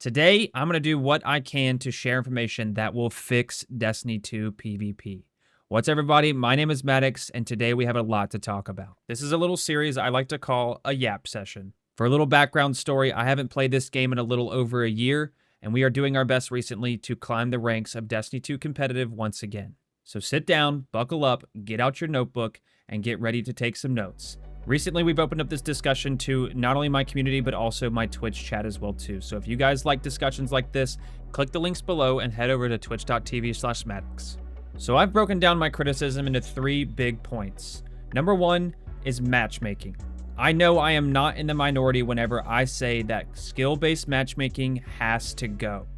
Today, I'm going to do what I can to share information that will fix Destiny 2 PvP. What's everybody? My name is Maddox, and today we have a lot to talk about. This is a little series I like to call a Yap Session. For a little background story, I haven't played this game in a little over a year, and we are doing our best recently to climb the ranks of Destiny 2 competitive once again. So sit down, buckle up, get out your notebook, and get ready to take some notes. Recently, we've opened up this discussion to not only my community, but also my Twitch chat as well too. So if you guys like discussions like this, click the links below and head over to twitch.tv/Maddox. So I've broken down my criticism into 3 big points. Number 1 is matchmaking. I know I am not in the minority whenever I say that skill-based matchmaking has to go.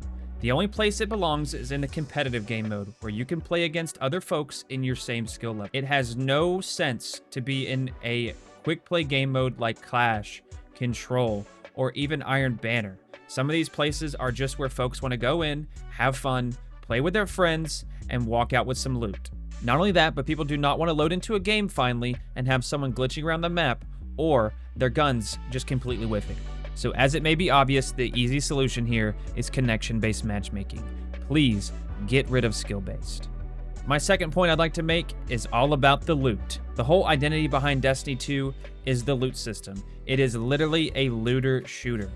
The only place it belongs is in the competitive game mode, where you can play against other folks in your same skill level. It has no sense to be in a quick play game mode like Clash, Control, or even Iron Banner. Some of these places are just where folks want to go in, have fun, play with their friends, and walk out with some loot. Not only that, but people do not want to load into a game finally and have someone glitching around the map or their guns just completely whiffing. So as it may be obvious, the easy solution here is connection-based matchmaking. Please get rid of skill-based. My second point I'd like to make is all about the loot. The whole identity behind Destiny 2 is the loot system. It is literally a looter shooter.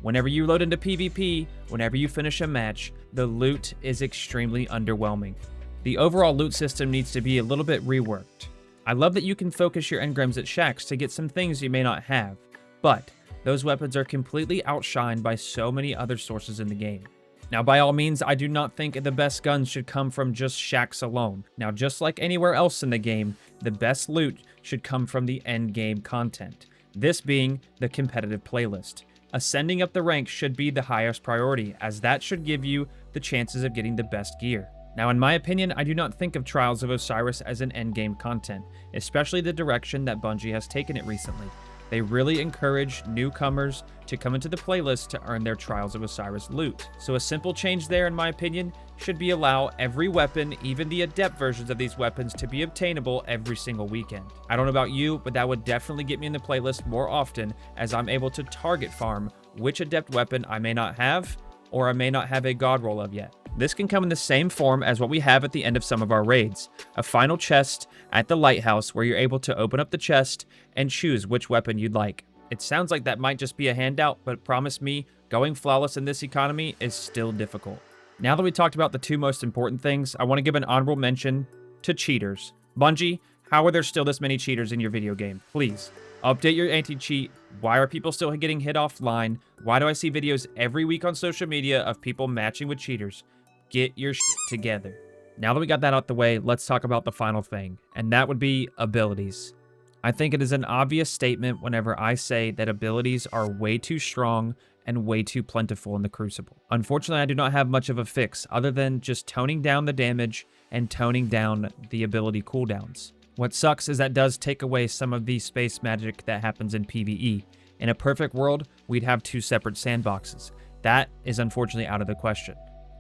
Whenever you load into PvP, whenever you finish a match, the loot is extremely underwhelming. The overall loot system needs to be a little bit reworked. I love that you can focus your engrams at shacks to get some things you may not have, but those weapons are completely outshined by so many other sources in the game. Now, by all means, I do not think the best guns should come from just shacks alone. Now, just like anywhere else in the game, the best loot should come from the end game content, this being the competitive playlist. Ascending up the ranks should be the highest priority, as that should give you the chances of getting the best gear. Now, in my opinion, I do not think of Trials of Osiris as an endgame content, especially the direction that Bungie has taken it recently. They really encourage newcomers to come into the playlist to earn their Trials of Osiris loot. So a simple change there, in my opinion, should be allow every weapon, even the adept versions of these weapons, to be obtainable every single weekend. I don't know about you, but that would definitely get me in the playlist more often, as I'm able to target farm which adept weapon I may not have, or I may not have a god roll of yet. This can come in the same form as what we have at the end of some of our raids, a final chest at the lighthouse where you're able to open up the chest and choose which weapon you'd like. It sounds like that might just be a handout, but promise me, going flawless in this economy is still difficult. Now that we talked about the 2 most important things, I want to give an honorable mention to cheaters. Bungie, how are there still this many cheaters in your video game? Please, update your anti-cheat. Why are people still getting hit offline? Why do I see videos every week on social media of people matching with cheaters? Get your shit together. Now that we got that out the way, let's talk about the final thing, and that would be abilities. I think it is an obvious statement whenever I say that abilities are way too strong and way too plentiful in the Crucible. Unfortunately, I do not have much of a fix other than just toning down the damage and toning down the ability cooldowns. What sucks is that does take away some of the space magic that happens in PvE. In a perfect world, we'd have 2 separate sandboxes. That is unfortunately out of the question.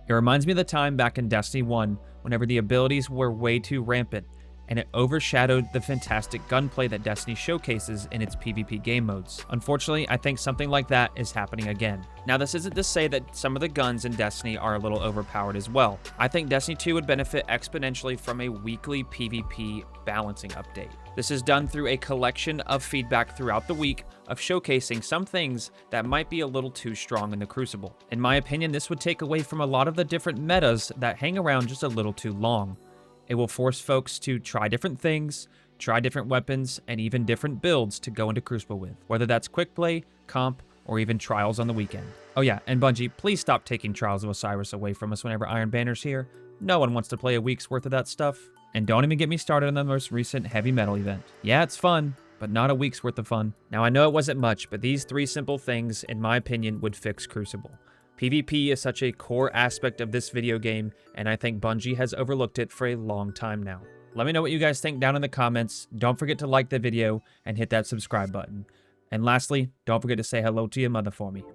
It reminds me of the time back in Destiny 1, whenever the abilities were way too rampant, and it overshadowed the fantastic gunplay that Destiny showcases in its PvP game modes. Unfortunately, I think something like that is happening again. Now, this isn't to say that some of the guns in Destiny are a little overpowered as well. I think Destiny 2 would benefit exponentially from a weekly PvP balancing update. This is done through a collection of feedback throughout the week of showcasing some things that might be a little too strong in the Crucible. In my opinion, this would take away from a lot of the different metas that hang around just a little too long. It will force folks to try different things, try different weapons, and even different builds to go into Crucible with, whether that's quick play, comp, or even trials on the weekend. Oh yeah, and Bungie, please stop taking Trials of Osiris away from us whenever Iron Banner's here. No one wants to play a week's worth of that stuff. And don't even get me started on the most recent heavy metal event. Yeah, it's fun, but not a week's worth of fun. Now, I know it wasn't much, but these 3 simple things, in my opinion, would fix Crucible. PvP is such a core aspect of this video game, and I think Bungie has overlooked it for a long time now. Let me know what you guys think down in the comments. Don't forget to like the video and hit that subscribe button. And lastly, don't forget to say hello to your mother for me.